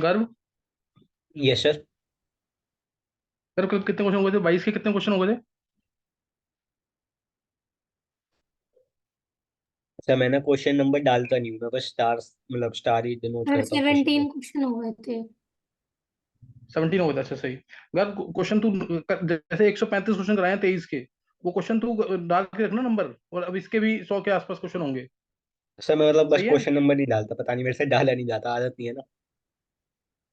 गर्व। Yes sir. गर्व कितने क्वेश्चन हुए थे? 22 के कितने क्वेश्चन हुए थे? सर मैं ना क्वेश्चन नंबर डालता नहीं हूँ, मैं बस स्टार मतलब स्टार ही डिनोट सर करता हूँ क्वेश्चन को। 17 क्वेश्चन हो गए थे। 17 हो गए थे, अच्छा सही। गर्व क्वेश्चन तू जैसे 135 क्वेश्चन कराए हैं 23 के, वो क्वेश्चन तू डाल के रखना नंबर, और अब इसके भी 100 के आसपास क्वेश्चन होंगे। सर मैं मतलब बस सही है। क्वेश्चन नंबर नहीं डालता, पता नहीं मेरे से डाला नहीं जाता, आदत नहीं है ना।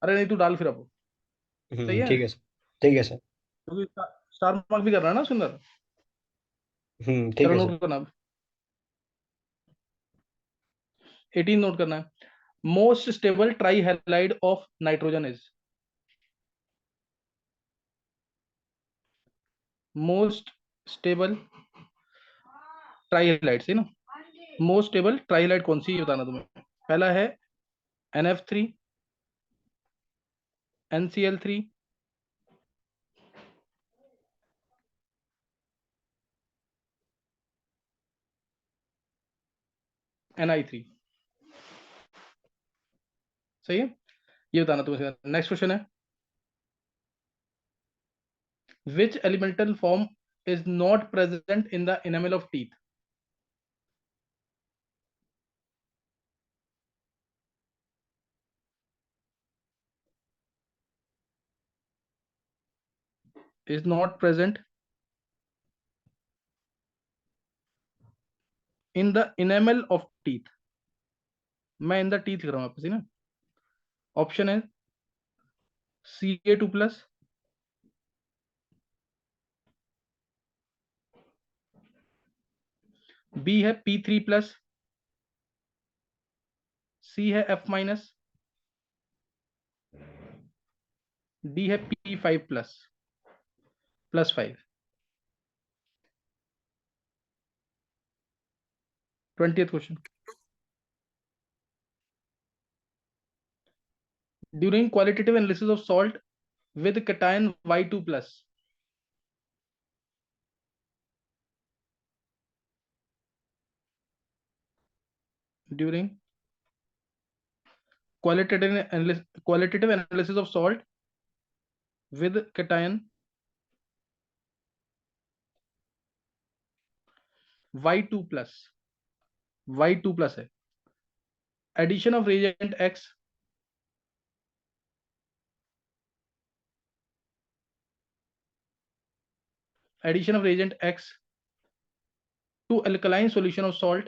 अरे नहीं, तू डाल फिर अब। सही है, ठीक है सर। ठीक है सर। क्योंकि स्टार मार्क भी करना है ना उसके अंदर। ठीक चलो है सर। नोट करना अब। 18 नोट करना है। Most stable try halide of nitrogen is. Most stable try halide से ना, मोस्ट स्टेबल ट्राई हैलाइड कौन सी, ये बताना तुम्हें। पहला है NF3, NCl3, Ni3। सही है, ये बताना तुम्हें। नेक्स्ट क्वेश्चन है, which elemental form is not present in the enamel of teeth. Is not present in the enamel of teeth. मैं इन द टीथ लिख रहा हूँ आपसे ना। ऑप्शन है Ca2+, बी है P3+, सी है F-, डी है P5++5। 20th question, during qualitative analysis of salt with cation Y2+, during qualitative analysis of salt with cation Y2+, Y2+ है। Addition of reagent X, addition of reagent X to alkaline solution of salt,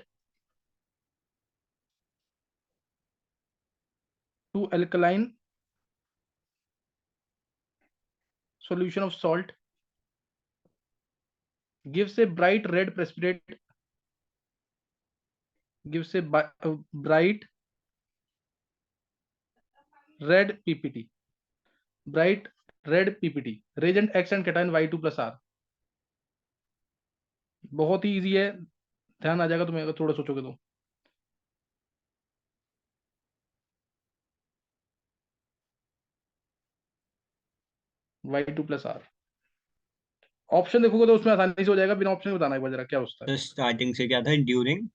to alkaline solution of salt gives a bright red precipitate, gives a bright red PPT, bright red PPT, reagent X and cation Y2+R। बहुत ही easy है, ध्यान आ जाएगा तुम्हें अगर थोड़ा सोचोगे तो। Y2+R, option देखोगे तो उसमें आसानी से हो जाएगा, बिना ऑप्शन के बताना एक बार जरा क्या होता है। तो स्टार्टिंग से क्या था, during.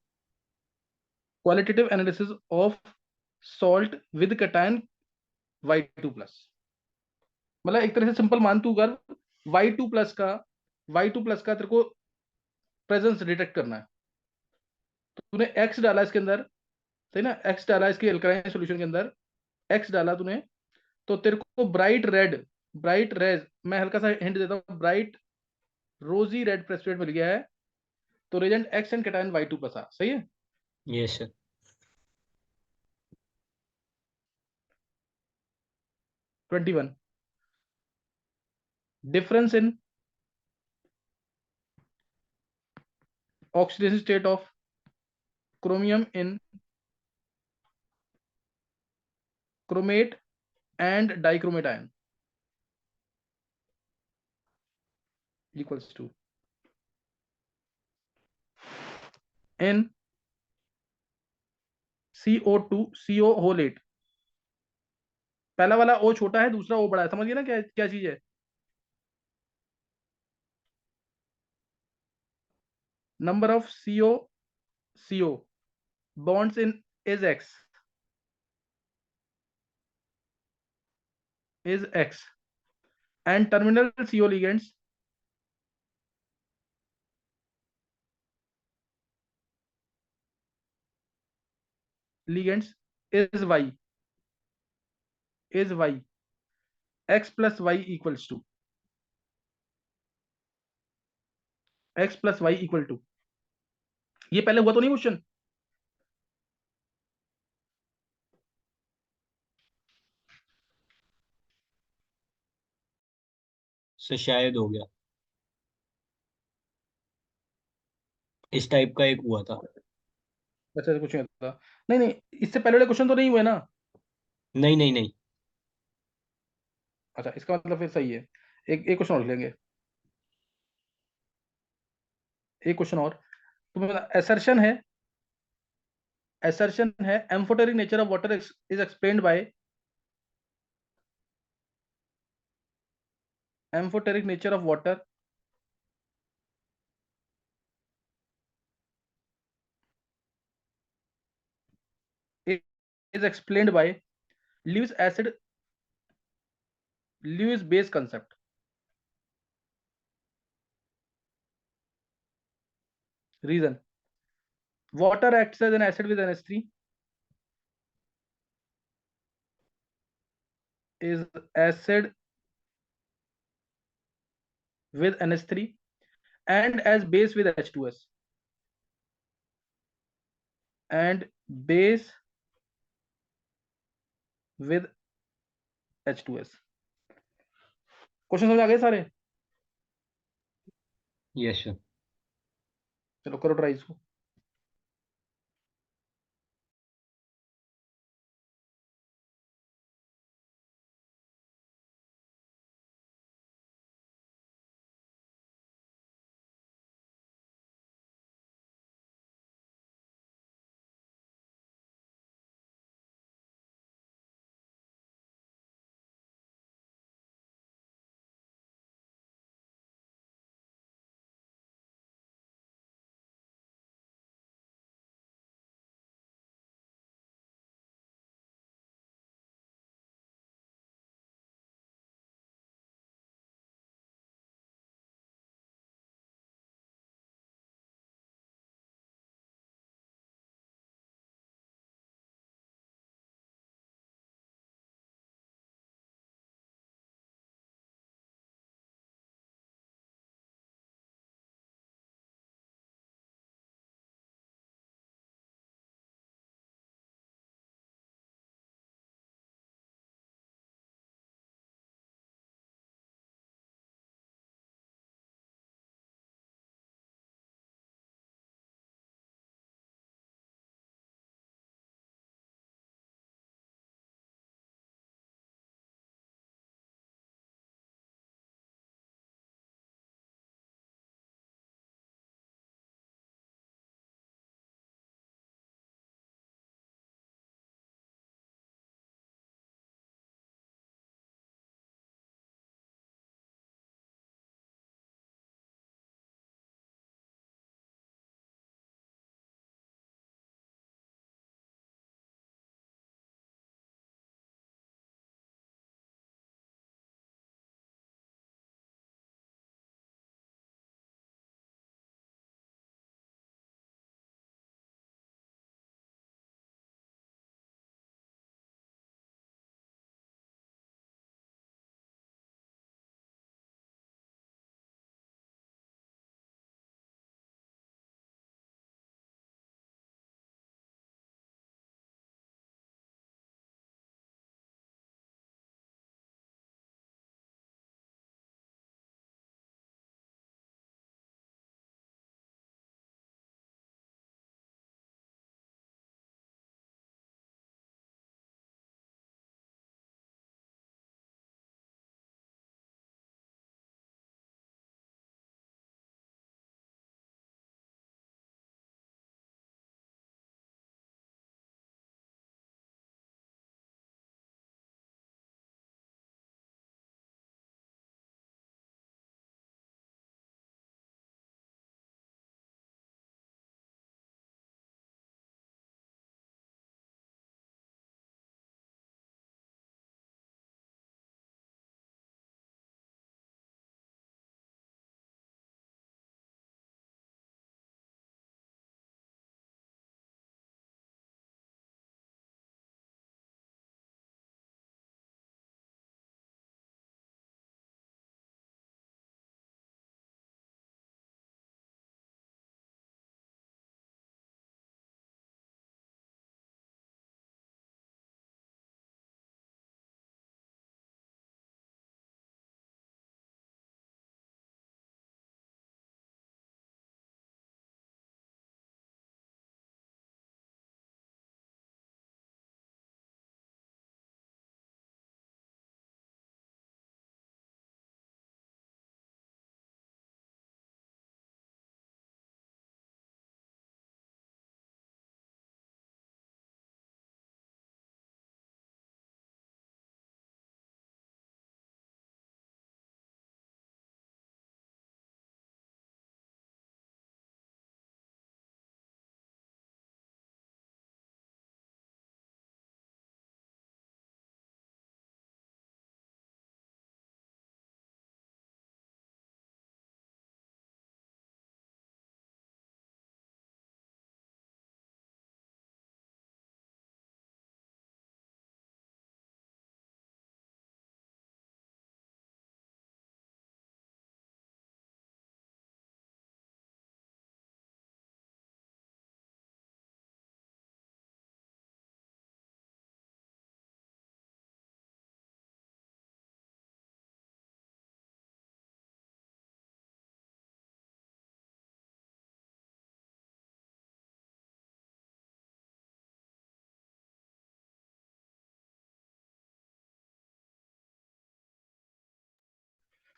Qualitative analysis of salt with cation Y2+, मतलब एक तरह से सिंपल मान तू कर, Y2+ का, Y2+ का तेरे को प्रेजेंस डिटेक्ट करना है। तो तूने एक्स डाला इसके अंदर, सही ना, एक्स डाला इसके एल्कलाइन सॉल्यूशन के अंदर, एक्स डाला तूने, तो तेरे को ब्राइट रेड, ब्राइट रेड, मैं हल्का सा हिंट देता हूँ, ब्राइट रोजी रेड प्रेसिपिटेट मिल गया है। तो Regent x and cation Y2+R, सही है। Yes sir. 21, difference in oxidation state of chromium in chromate and dichromate ion equals to in CO2 CO whole 8। पहला वाला O छोटा है, दूसरा O बड़ा है, समझिए ना क्या क्या चीज है। Number of CO bonds in is X, is X and terminal CO ligands is Y, X plus Y equals to X plus Y equal to, ये पहले हुआ तो नहीं क्वेश्चन? सर शायद हो गया, इस टाइप का एक हुआ था। अच्छा कुछ नहीं होता, नहीं नहीं, इससे पहले वाले क्वेश्चन तो नहीं हुए ना? नहीं नहीं नहीं। अच्छा, इसका मतलब फिर सही है। एक एक क्वेश्चन और लेंगे, एक क्वेश्चन और। तो एसर्शन है amphoteric nature of water is explained bye amphoteric nature of water is explained by Lewis acid Lewis base concept. Reason: water acts as an acid with NH3, is acid with NH3 and as base with H2S, and base with H2S. Question समझ आ गए सारे? Yes sir. चलो करो try इसको।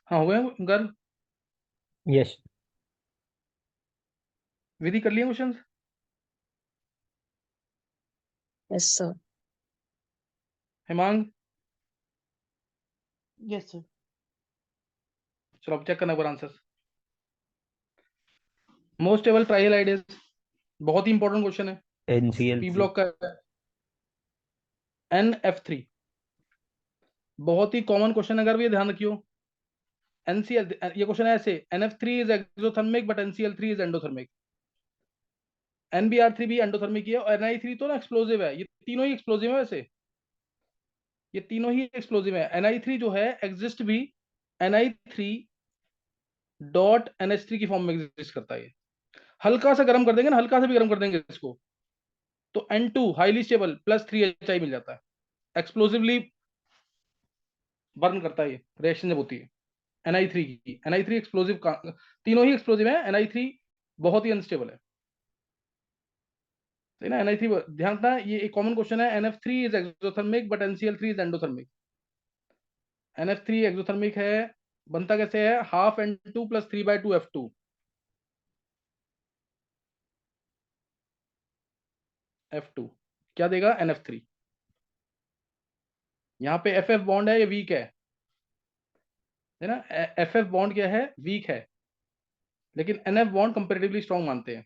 हाँ, हुए हैं गर्व? यस। विधि कर लिए question? Yes sir. Himang? Yes sir. चलो अब चेक करना एक बार आंसर। मोस्ट स्टेबल ट्राइहलाइडेज, बहुत ही इंपॉर्टेंट क्वेश्चन है, एनसीएल पी ब्लॉक का। NF3 बहुत ही कॉमन क्वेश्चन, अगर ये ध्यान रखियो। NCl, ये क्वेश्चन है ऐसे, NF3 is exothermic but NCl3 is endothermic. NBr3 भी एंडोथर्मिक ही है, और Ni3 तो ना एक्सप्लोसिव है। ये तीनों ही एक्सप्लोसिव है वैसे, ये तीनों ही एक्सप्लोसिव है। Ni3 जो है एग्जिस्ट भी Ni3 .NH3 की फॉर्म में एग्जिस्ट करता है। हल्का सा गर्म कर देंगे ना, हल्का सा भी गर्म कर देंगे इसको, तो N2 हाईली स्टेबल +3Hi मिल जाता है। एक्सप्लोसिवली बर्न करता है ये रिएक्शन जब होती है Ni3 की। Ni3 एक्सप्लोसिव का, तीनों ही एक्सप्लोसिव है, Ni3 बहुत ही अनस्टेबल है। सही ना? Ni3 ध्यान रखना, ये एक कॉमन क्वेश्चन है। NF3 is exothermic but NCl3 is endothermic. NF3 exothermic है, बनता कैसे है? Half N2 + 3/2 F2। F2 क्या देगा? NF3। यहाँ पे FF बॉन्ड है, ये वीक है ना? FF बॉन्ड क्या है? वीक है, लेकिन NF बॉन्ड कंपेरेटिवली स्ट्रॉन्ग मानते हैं।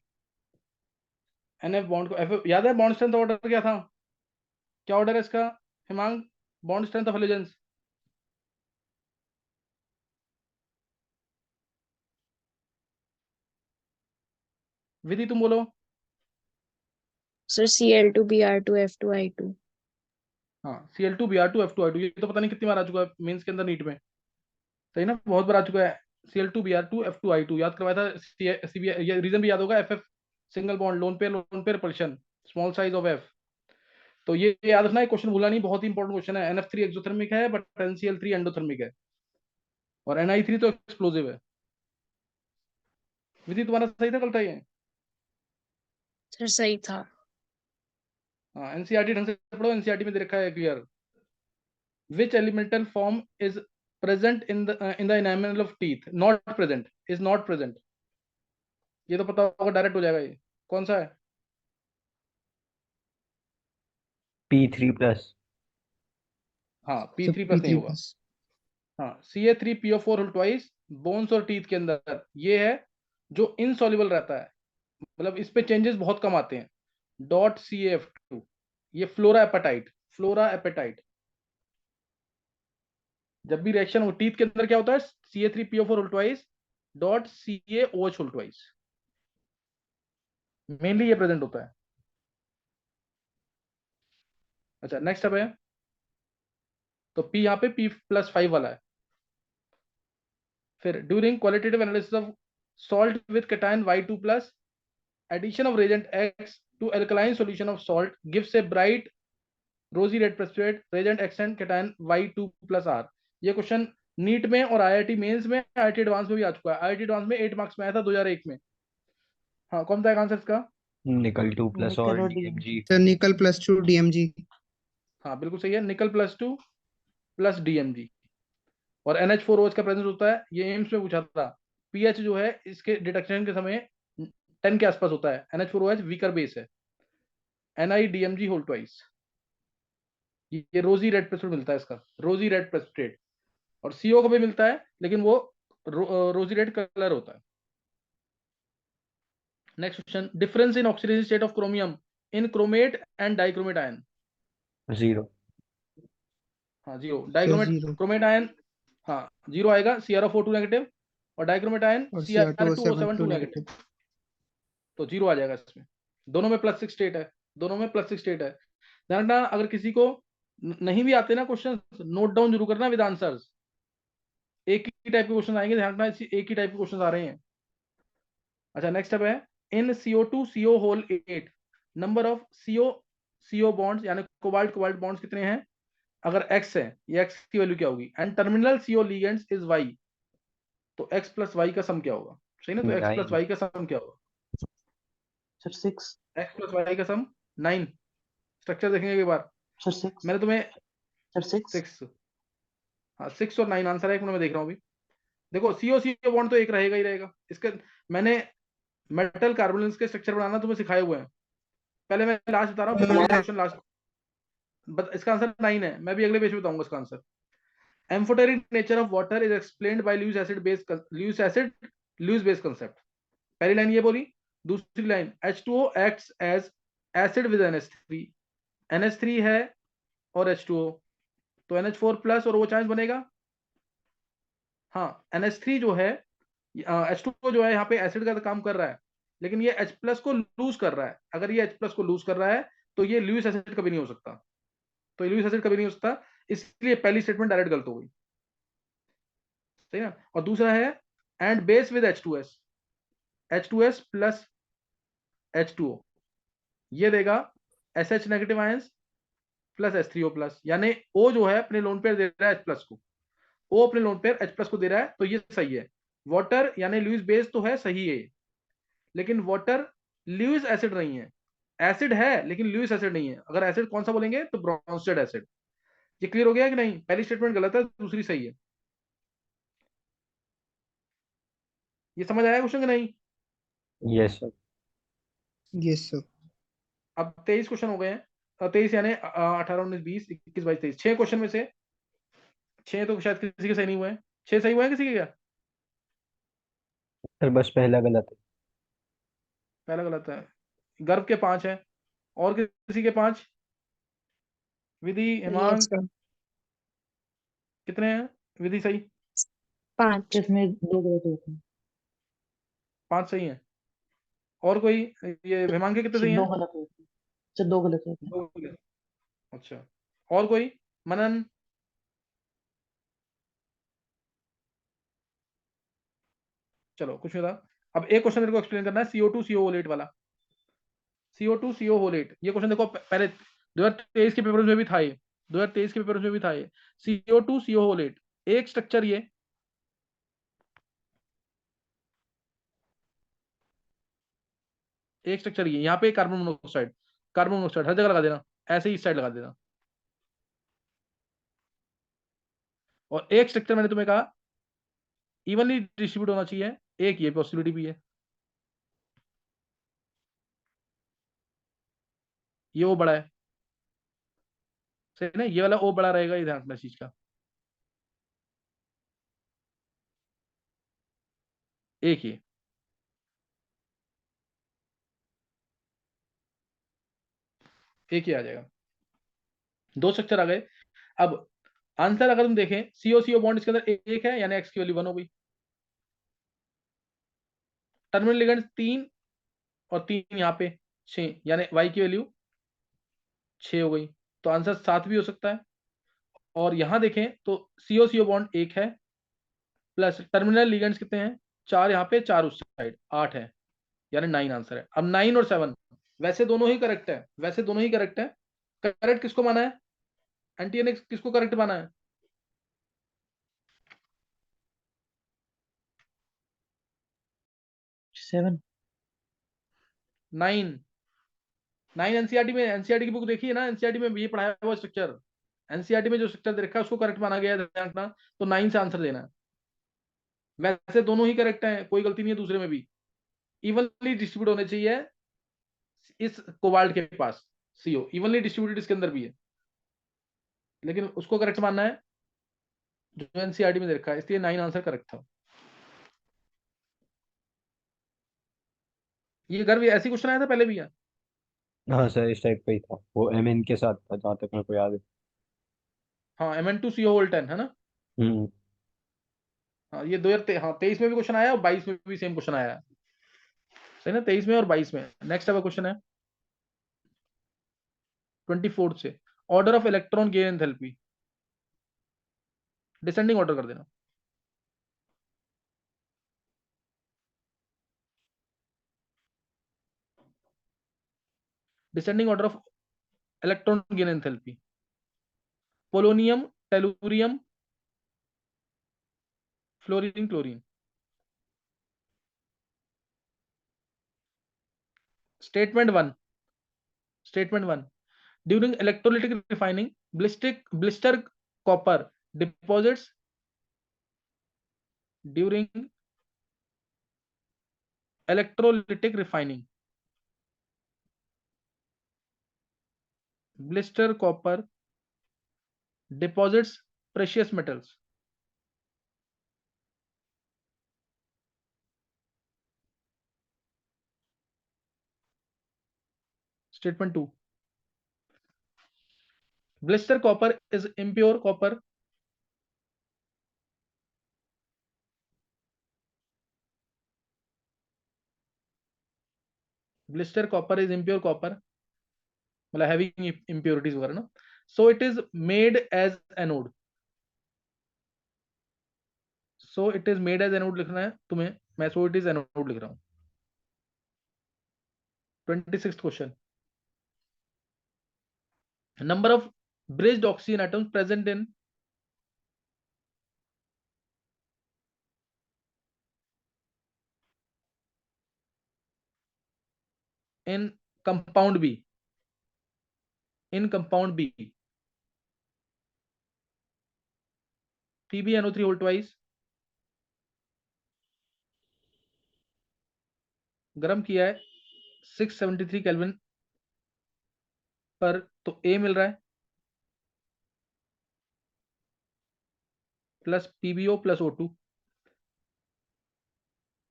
NF बॉन्ड को FF याद है? बॉन्ड स्ट्रेंथ ऑर्डर क्या था? क्या ऑर्डर है इसका Himang? Bond strength of halogens? Vidhi तुम बोलो। Sir Cl2Br2F2I2। हाँ, Cl2Br2F2I2, ये तो पता नहीं कितनी बार आ चुका है मेंस के अंदर, नीट में। सही ना? बहुत बार आ चुका है। Cl2Br2F2I2 याद करवाया था। ये रीजन भी याद होगा, FF single bond, lone pair repulsion, small size of F। तो ये याद रखना, क्वेश्चन भूला नहीं, बहुत ही इंपॉर्टेंट क्वेश्चन है। NF3 एक्सोथर्मिक है बट NCl3 एंडोथर्मिक है, और Ni3 तो एक्सप्लोसिव है। विधि तुम्हारा सही था, गलत है ये? सर सही था। हाँ, एनसीईआरटी ढंग से पढ़ो, एनसीईआरटी में दे रखा है clear. Which elemental form is present in the enamel of teeth? Not present, is not present. ये तो पता होगा, डायरेक्ट हो जाएगा ये। कौन सा है? P3+। हाँ, P3+ नहीं होगा। हाँ, Ca3PO4 होल ट्वाइस बोन्स और टीथ के अंदर ये है जो इनसॉल्युबल रहता है, मतलब इस पे चेंजेस बहुत कम आते हैं। .CaF2, ये फ्लोरा एपेटाइट, फ्लोरा एपेटाइट। जब भी रिएक्शन हो टीथ के अंदर क्या होता है? Ca3PO4 whole twice .CaOH whole twice, mainly ये प्रेजेंट होता है। अच्छा, नेक्स्ट अब है, तो P यहाँ पे P+5 वाला है। फिर during qualitative analysis of salt with cation Y2+, addition of reagent X to alkaline solution of salt gives a bright rosy red precipitate, reagent X and cation Y2+R। ये question NEET में और IIT mains में, IIT advance में भी आ चुका है। IIT advance में 8 marks में आया था 2001 में। हाँ, कौन सा आंसर इसका? निकल 2+ और निकल और DMG। सर निकल +2 DMG। हाँ, बिल्कुल सही है, निकल +2 + DMG। और NH4OH का प्रेजेंस होता है, ये एम्स में पूछा था। पीएच जो है इसके डिटेक्शन के समय 10 के आसपास होता है। NH4OH वीकर बेस है। NiDMG होल ट्वाइस, ये रोजी रेड प्रेसिपिटेट मिलता है इसका, रोजी रेड प्रेसिपिटेट। और CO को भी मिलता है, लेकिन वो रोजी रेड कलर होता है। Next question, difference in oxidation state of chromium in chromate and dichromate ion? 0। हाँ, 0। सर डाइक्रोमेट 0 क्रोमेट आयन, हाँ 0 आएगा, CrO4 नेगेटिव। और डाइक्रोमेट आयन और Cr2O7 नेगेटिव। नेगेटिव, तो 0 आ जाएगा इसमें। दोनों में +6 स्टेट है, दोनों में +6 स्टेट है। ध्यान रखना, अगर किसी को नहीं भी आते ना क्वेश्चन, नोट डाउन जरूर करना विद आंसर्स। एक ही टाइप के क्वेश्चन आएंगे, ध्यान रखना, एक ही टाइप के क्वेश्चन आ रहे हैं। अच्छा, नेक्स्ट अब है, in CO2 CO whole 8 number of CO bonds, यानी कोबाल्ट कोबाल्ट बॉन्ड्स कितने हैं? अगर X है, ये X की वैल्यू क्या होगी? And terminal CO ligands is Y, तो X + Y का सम क्या होगा? सही ना? तो X + 9। Y का सम क्या होगा? सर 6। X + Y का सम 9। स्ट्रक्चर देखेंगे एक बार। सर 6। मैंने तुम्हें सर 6। 6, हाँ 6 और 9 आंसर है, एक मिनट में देख रहा हूँ अभी। देखो CO CO बॉन्ड तो एक रहेगा ही रहेगा। इसके मैंने मेटल कार्बोनेट्स के स्ट्रक्चर बनाना तुम्हें सिखाए हुए हैं, पहले मैं लास्ट बता रहा हूँ, क्वेश्चन लास्ट। इसका आंसर 9 है, मैं भी अगले पेज में बताऊंगा इसका answer. Amphoteric nature of water is explained by Lewis base concept. पहली लाइन ये बोली। दूसरी line H2O acts as acid with NH3, NH3 है और H2O, तो NH4 प्लस और वो चांस बनेगा। हाँ, NH3 जो है, H2O जो है यहाँ पे एसिड का काम कर रहा है, लेकिन ये H प्लस को लूज कर रहा है। अगर ये H प्लस को लूज कर रहा है तो ये लुईस एसिड कभी नहीं हो सकता, तो लुईस एसिड कभी नहीं हो सकता, इसलिए पहली स्टेटमेंट डायरेक्ट गलत हो गई, सही ना। और दूसरा है and base with H2S plus H2O, ये देगा SH negative ions plus H3O plus, यानी O जो है अपने लोन पेयर दे रहा है H प्लस को, O अपने लोन पेयर H प्लस को दे रहा है, तो ये सही है। वाटर यानी लुईस बेस तो है, सही है, लेकिन वाटर लुईस एसिड नहीं है। एसिड है लेकिन लुईस एसिड नहीं है। अगर एसिड कौन सा बोलेंगे तो ब्रोंस्टेड एसिड। ये क्लियर हो गया कि नहीं? पहली स्टेटमेंट गलत है, दूसरी सही है। ये समझ आया क्वेश्चन कि नहीं? Yes sir. Yes, sir. अब 23 क्वेश्चन हो गए हैं, 23 यानी 18 19 20 21 22 23, 6 क्वेश्चन में से 6 तो शायद किसी के सही नहीं हुए हैं। 6 सही हुए हैं किसी के? क्या सर बस पहला गलत है। पहला गलत है। गर्भ के 5 है, और किसी के 5? विधि, Yes, हेमांग, sir. कितने हैं विधि सही? 5. इसमें 2 गलत होते हैं। 5 सही हैं। और कोई? ये हेमांग के कितने सर सही 2 हैं? गलत होते हैं। सर 2 गलत होते हैं। 2 गलत। अच्छा, और कोई? मनन? चलो कुछ नहीं था। अब एक क्वेश्चन मेरे को एक्सप्लेन करना है, CO2 CO ओलेट वाला। CO2 CO ओलेट, ये क्वेश्चन देखो, पहले 2023 के पेपर में भी था ये, 2023 के पेपर में भी था ये। CO2 CO ओलेट, एक स्ट्रक्चर ये, एक स्ट्रक्चर ये, यहाँ पे कार्बन मोनोऑक्साइड, कार्बन मोनोऑक्साइड हर जगह लगा देना, ऐसे ही इस साइड लगा देना। और एक स्ट्रक्चर मैंने तुम्हें कहा इवनली डिस्ट्रीब्यूट होना चाहिए, एक ये पॉसिबिलिटी भी है। ये वो बड़ा है, सही ना, ये वाला ओ बड़ा रहेगा, ये ध्यान रखना इस चीज का। एक ये, एक ही आ जाएगा। 2 स्ट्रक्चर आ गए। अब आंसर अगर तुम देखें, CO CO बॉन्ड इसके अंदर एक है, यानी एक्स की वैल्यू 1 हो गई। टर्मिनल लिगेंड्स 3 और 3 यहाँ पे 6, यानी वाई की वैल्यू 6 हो गई, तो आंसर 7 भी हो सकता है। और यहां देखें तो CO CO बॉन्ड 1 है, प्लस टर्मिनल लिगेंड्स कितने हैं? 4 यहाँ पे, 4 उस साइड, 8 है, यानी 9 आंसर है। अब 9 और 7 वैसे दोनों ही करेक्ट है, वैसे दोनों ही करेक्ट है। करेक्ट किसको माना है? एंटी ने किसको करेक्ट माना है? 7 9 9 एनसीईआरटी में, एनसीईआरटी की बुक देखी है ना, एनसीईआरटी में ये पढ़ाया हुआ स्ट्रक्चर, एनसीईआरटी में जो स्ट्रक्चर दे रखा है उसको करेक्ट माना गया है, ध्यान रखना। तो 9 से आंसर देना है। वैसे दोनों ही करेक्ट है, कोई गलती नहीं है दूसरे में भी। इवनली डिस्ट्रीब्यूट होने चाहिए इस कोबाल्ट के पास, CO इवनली डिस्ट्रीब्यूटेड इसके अंदर भी है, लेकिन उसको करेक्ट मानना है जो एनसीईआरटी में दे रखा है, इसलिए 9 आंसर करेक्ट था। ये गर्व ऐसी क्वेश्चन आया था पहले भी है। हाँ सर इस टाइप का ही था, वो MN के साथ था जहाँ तक मेरे को याद है। हाँ, Mn2CO10 है ना। हम्म। हाँ, ये 2023, हाँ 23 में भी क्वेश्चन आया और 22 में भी सेम क्वेश्चन आया है, सही ना, 23 में और 22 में। नेक्स्ट अब क्वेश्चन है 24 से, order of electron gain enthalpy, descending order कर देना। Descending order of electron gain enthalpy, polonium, tellurium, fluorine, chlorine. Statement 1 during electrolytic refining blister copper deposits during electrolytic refining. Blister copper deposits precious metals. Statement 2. Blister copper is impure copper. Blister copper is impure copper, मतलब having impurities वगैरह ना. So it is made as anode. So it is made as anode लिखना है तुम्हें. मैं so it is anode लिख रहा हूँ. 26th question. Number of bridged oxygen atoms present in compound B. In compound B, PbNO3 whole twice. गर्म किया है 673 केल्विन पर, तो A मिल रहा है plus PbO plus O2.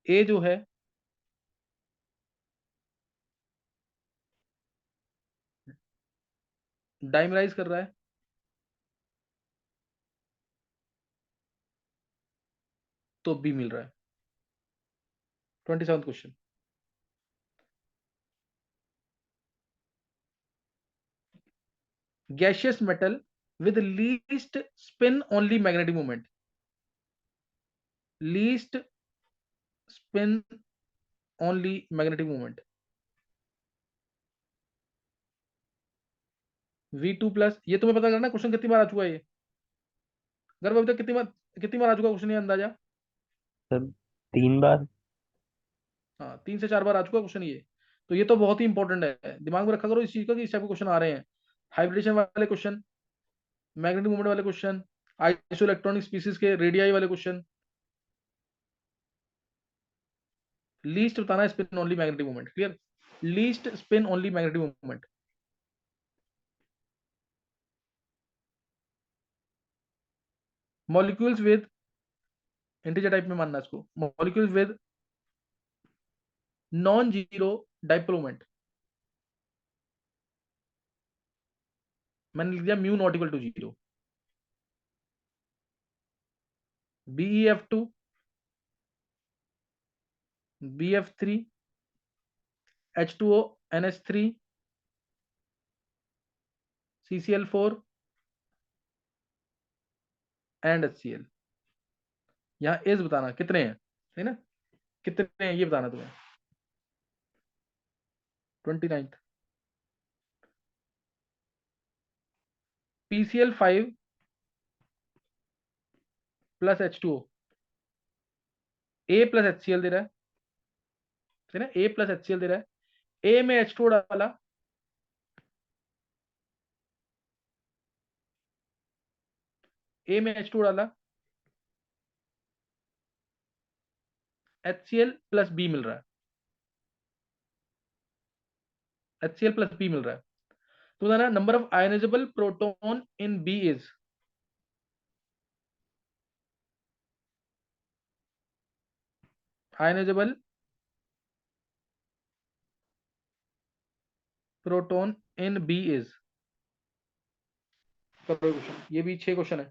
A जो है डाइमराइज कर रहा है, तो B मिल रहा है. 27th question. Gaseous metal with least spin only magnetic moment. Least spin only magnetic moment. V2 plus. ये तुम्हें पता करना क्वेश्चन कितनी बार आ चुका है. ये गर्भ अभी तक कितनी बार आ चुका क्वेश्चन, ये अंदाजा? सर 3 बार. हाँ, 3 से 4 बार आ चुका क्वेश्चन ये. तो ये तो बहुत ही इंपॉर्टेंट है, दिमाग में रखा करो इस चीज का कि इस टाइप के क्वेश्चन आ रहे हैं. हाइब्रिडेशन वाले क्वेश्चन, मैग्नेटिक मूवमेंट वाले क्वेश्चन, आइसो इलेक्ट्रॉनिक स्पीसीज के रेडियाई वाले क्वेश्चन. लीस्ट बताना है spin only magnetic movement. Clear? Least spin only magnetic movement. Molecules with integer type में मानना इसको. Molecules with non zero dipole moment. मैंने लिख दिया mu not equal to 0. BeF2, BF3, H2O, NH3, CCl4 and HCl. यहाँ एज बताना कितने हैं, है ना? कितने हैं ये बताना तुम्हें. 29th. PCl5 plus H2O. A plus HCl दे रहा है ना? A प्लस HCl दे रहा है. A में H2O डाला, A में H2O डाला, HCl प्लस B मिल रहा है. HCl प्लस B मिल रहा है. तो बताना number of ionisable proton in B is. Ionisable proton in B is. Question ये भी 6 क्वेश्चन है.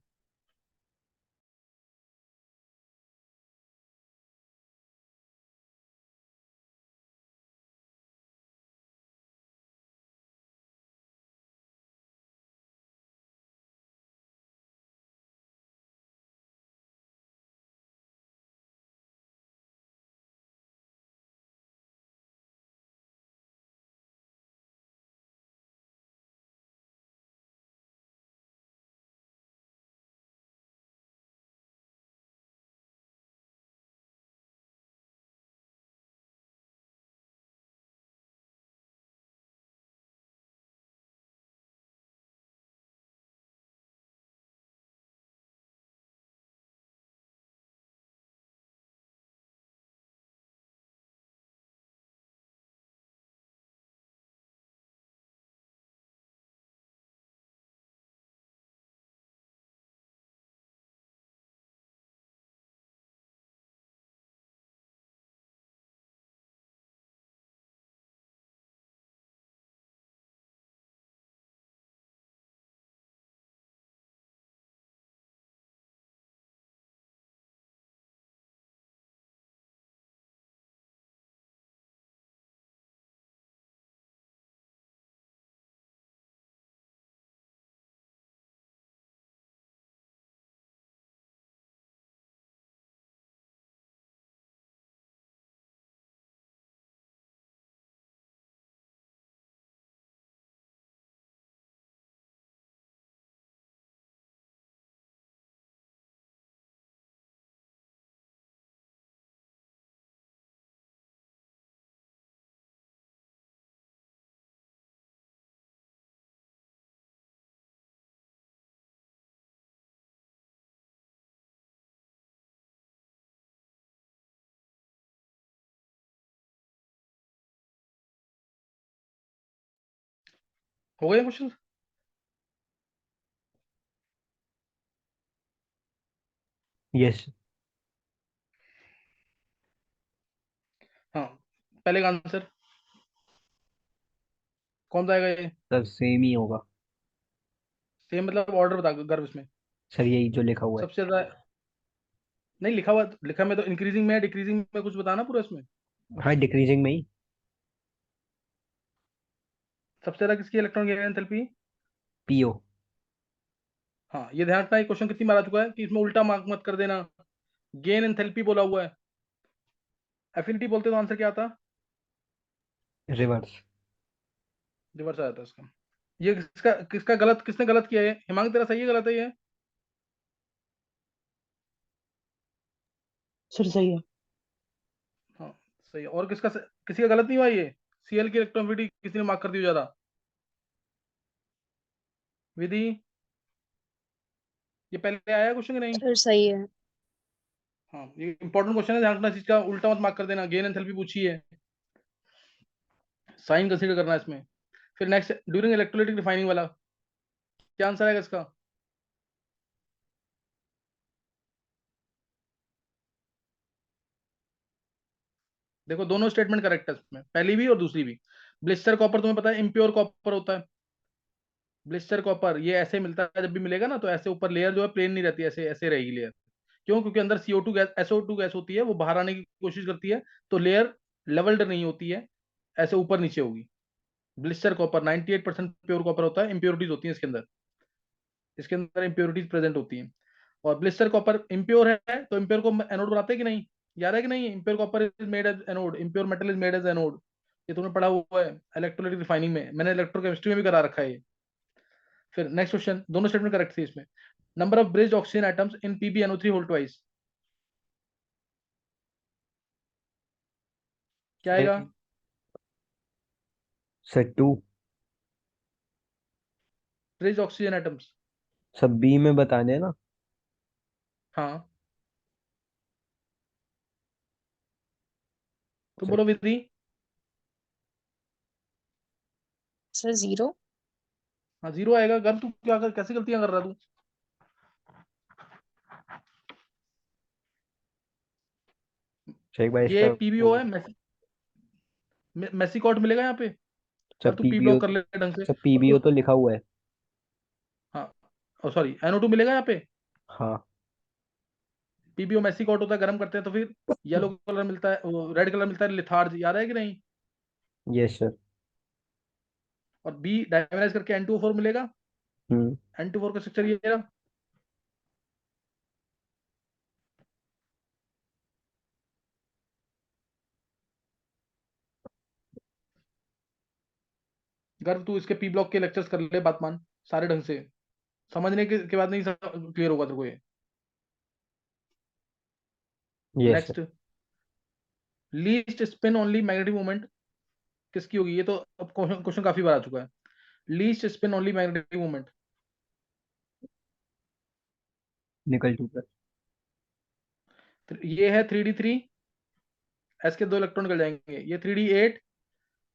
हो गए क्वेश्चन? यस हाँ, पहले का आंसर कौन सा आएगा? ये सर, सेम ही होगा सेम मतलब ऑर्डर बता गर्भ इसमें सर, यही जो लिखा हुआ है। सबसे ज्यादा नहीं लिखा हुआ, लिखा में तो इंक्रीजिंग में है, डिक्रीजिंग में कुछ बताना पूरा इसमें। हाँ, डिक्रीजिंग में ही। सबसे ज्यादा किसकी इलेक्ट्रॉन गेन एंथैल्पी? पीओ। हाँ, ये ध्यान रखना, ये क्वेश्चन कितनी बार आ चुका है कि इसमें उल्टा मार्क मत कर देना। गेन एंथैल्पी बोला हुआ है, एफिनिटी बोलते तो आंसर क्या आता? रिवर्स। रिवर्स आया था इसका। ये किसका किसका गलत, किसने गलत किया है? हिमांग तेरा सही है गलत है ये? सर सही है। हाँ सही है। और किसी का गलत नहीं हुआ ये? सीएल की इलेक्ट्रोनिटी किसी ने मार्क कर दी ज्यादा? विधि, ये पहले आया क्वेश्चन कि नहीं? सर सही है। हाँ, ये इंपॉर्टेंट क्वेश्चन है, ध्यान रखना चीज का, उल्टा मत मार्क कर देना। गेन एंथैल्पी पूछी है, साइन कंसीडर करना है इसमें। फिर नेक्स्ट ड्यूरिंग इलेक्ट्रोलाइटिक रिफाइनिंग वाला, क्या आंसर आएगा इसका? देखो दोनों स्टेटमेंट करेक्ट है इसमें, पहली भी और दूसरी भी। ब्लिस्टर कॉपर तुम्हें पता है इम्प्योर कॉपर होता है। ब्लिस्टर कॉपर ये ऐसे मिलता है, जब भी मिलेगा ना तो ऐसे ऊपर लेयर जो है प्लेन नहीं रहती, ऐसे ऐसे रहेगी लेयर। क्यों? क्योंकि अंदर CO2 गैस, SO2 गैस होती है, वो बाहर आने की कोशिश करती है, तो लेयर लेवल्ड नहीं होती है, ऐसे ऊपर नीचे होगी। ब्लिस्टर कॉपर 98% प्योर कॉपर होता है, इंप्योरिटीज होती है इसके अंदर, इसके अंदर इंप्योरिटीज प्रेजेंट होती हैं। और ब्लिस्टर कॉपर इम्प्योर है, तो इम्प्योर को एनोड बनाते हैं कि नहीं? याद है कि नहीं? Impure copper is made as anode, impure metal is made as anode. ये तुमने पढ़ा हुआ है इलेक्ट्रोलाइटिक रिफाइनिंग में, मैंने इलेक्ट्रोकेमिस्ट्री में भी करा रखा है ये। फिर नेक्स्ट क्वेश्चन, दोनों स्टेटमेंट करेक्ट थी इसमें। Number of bridged oxygen atoms in PbNO3 whole twice, क्या आएगा? सर 2। ब्रिज्ड ऑक्सीजन एटम्स, सब बी में बताने हैं ना। हाँ तो सर बोलो विधि। सर 0। हाँ 0 आएगा। गर्ल तू क्या कर, कैसी गलतियां कर रहा तू? सर एक बार ये इसका PbO है, मेसिकॉट मिलेगा यहाँ पे। सर कर तू पी पीबीओ। ब्लॉक कर ले ढंग से। सर पीबीओ तो लिखा हुआ है। हाँ सॉरी, NO2 मिलेगा यहाँ पे। हाँ। PbO मेसिकॉट होता है, गर्म करते हैं तो फिर येलो कलर मिलता है, रेड कलर मिलता है, लिथार्ज, याद है कि नहीं? Yes sir. और बी डायमेराइज करके N2O4 मिलेगा। हम्म। N2O4 का स्ट्रक्चर ये रहा। गर्व तू इसके पी ब्लॉक के लेक्चर्स कर ले, बात मान सारे ढंग से, समझने के बाद नहीं क्लियर होगा तेरे को ये। Yes sir. Next, least spin only magnetic moment किसकी होगी? ये तो अब क्वेश्चन काफी बार आ चुका है। Least spin only magnetic moment, निकल 2 प्लस। ये है 3d3, S के 2 इलेक्ट्रॉन निकल जाएंगे। ये 3d8,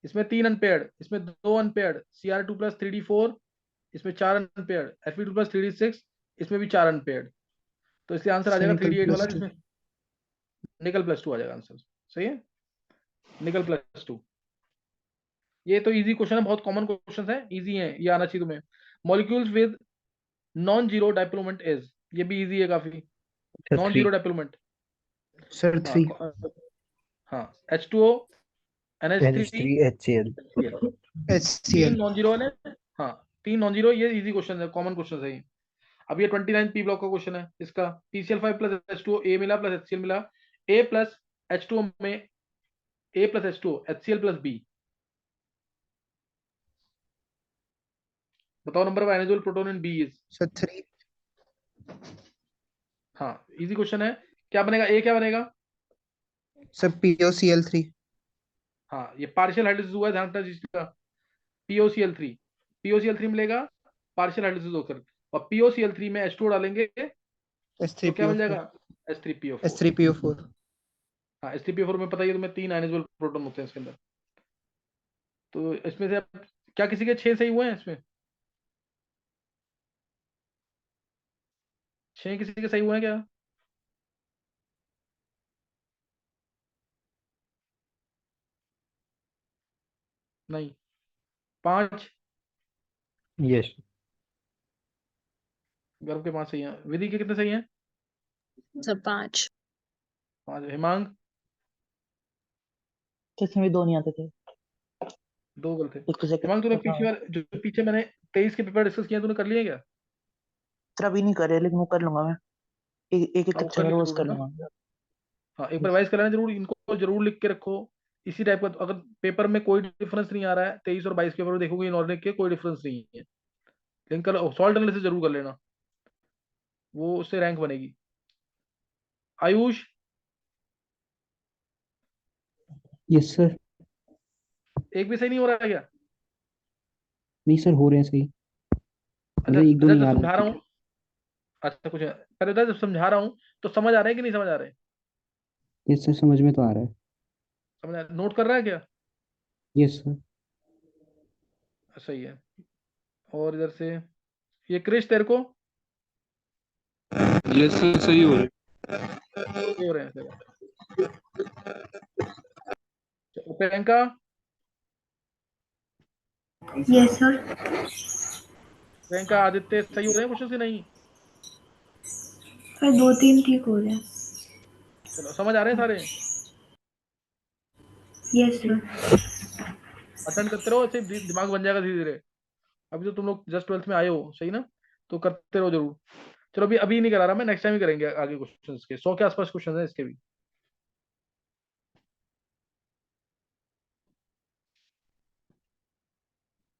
इसमें 3 अनपेयर्ड, इसमें 2 अनपेयर्ड, Cr2 प्लस 3d4, इसमें 4 अनपेयर्ड, Fe2 प्लस 3d6, इसमें भी 4 अनपेयर्ड। तो इसलिए आंसर आ सर जाएगा निकल 3d8 वाला, +2। जिसमें निकल +2 आ जाएगा आंसर। सही है, निकल +2। ये तो इजी क्वेश्चन है, बहुत कॉमन क्वेश्चन है, इजी है, ये आना चाहिए तुम्हें। Molecules with non zero dipole moment is, ये भी इजी है काफी। Sir non 3। Zero dipole moment, sir हाँ 3। हाँ, H2O NH3 NH3 HCl। HCl, HCl। 3 non zero वाले। हाँ 3 नॉन जीरो, ये इजी क्वेश्चन है, कॉमन क्वेश्चन है ये। अब ये 29 पी ब्लॉक का क्वेश्चन है इसका। PCl5 प्लस H2O A मिला प्लस HCl मिला, A प्लस H2O में A plus H2O HCl plus B, बताओ number of ionised proton in B is. Sir 3। हाँ इजी क्वेश्चन है। क्या बनेगा? A क्या बनेगा? Sir POCl3। हाँ ये पार्शियल हाइड्रोलिसिस हुआ है, ध्यान रखना जिसका। POCl3, POCl3 मिलेगा पार्शियल हाइड्रोलिसिस होकर, और POCl3 में H2O डालेंगे तो क्या मिल S3PO4। जाएगा? H3PO4। S3PO4। हाँ H3PO4 में पता ही है तुम्हें 3 आयनाइज्ड प्रोटॉन होते हैं इसके अंदर। तो इसमें से क्या किसी के 6 सही हुए हैं इसमें? 6 किसी के सही हुए हैं क्या? नहीं। 5? यस गर्व के 5 सही हैं। विधि के कितने सही हैं? सर 5। 5। हिमांग? तो इसमें भी 2 नहीं आते थे, 2 गलत थे। एक तो सेकंड हिमांग तूने हाँ। पिछली बार जो पीछे मैंने 23 के पेपर डिस्कस किए तूने कर लिए क्या? सर अभी नहीं करे, लेकिन वो कर लूंगा मैं, एक एक हाँ, वो अच्छा कर लिए रोज जरूर कर है ना। लूंगा। हाँ, एक बार रिवाइज कर लेना जरूर, इनको जरूर लिख के रखो। इसी टाइप का अगर पेपर में कोई डिफरेंस नहीं आ रहा है 23 और 22 के पेपर में देखोगे इनऑर्गेनिक के कोई डिफरेंस नहीं है, लेकिन कल सॉल्ट एनालिसिस जरूर कर लेना, वो उससे रैंक बनेगी। आयुष? Yes sir. एक भी सही नहीं हो रहा है क्या? नहीं सर, हो रहे हैं सही। अच्छा मतलब एक दो अच्छा, नहीं जब आ समझा रहा रहे। हूँ, अच्छा कुछ पहले बता, जब समझा रहा हूँ तो समझ आ रहा है कि नहीं समझ आ रहे? यस सर, समझ में तो आ रहा है। समझ आ रहा, नोट कर रहा है क्या? Yes sir. सही है। और इधर से ये क्रिश तेरे को यस सर, सही हो रहे हैं। सही हो रहे हैं सर। चलो, प्रियंका? Yes sir. प्रियंका आदित्य सही हो रहे हैं क्वेश्चन से नहीं? सर 2-3 ठीक हो रहे हैं। चलो, समझ आ रहे हैं सारे? Yes sir. अटेंड करते रहो, ऐसे दिमाग बन जाएगा धीरे धीरे। अभी तो तुम लोग जस्ट 12th में आए हो, सही ना? तो करते रहो जरूर। चलो, अभी अभी नहीं करा रहा मैं, नेक्स्ट टाइम ही करेंगे आगे क्वेश्चंस के, 100 के आसपास क्वेश्चन है इसके भी।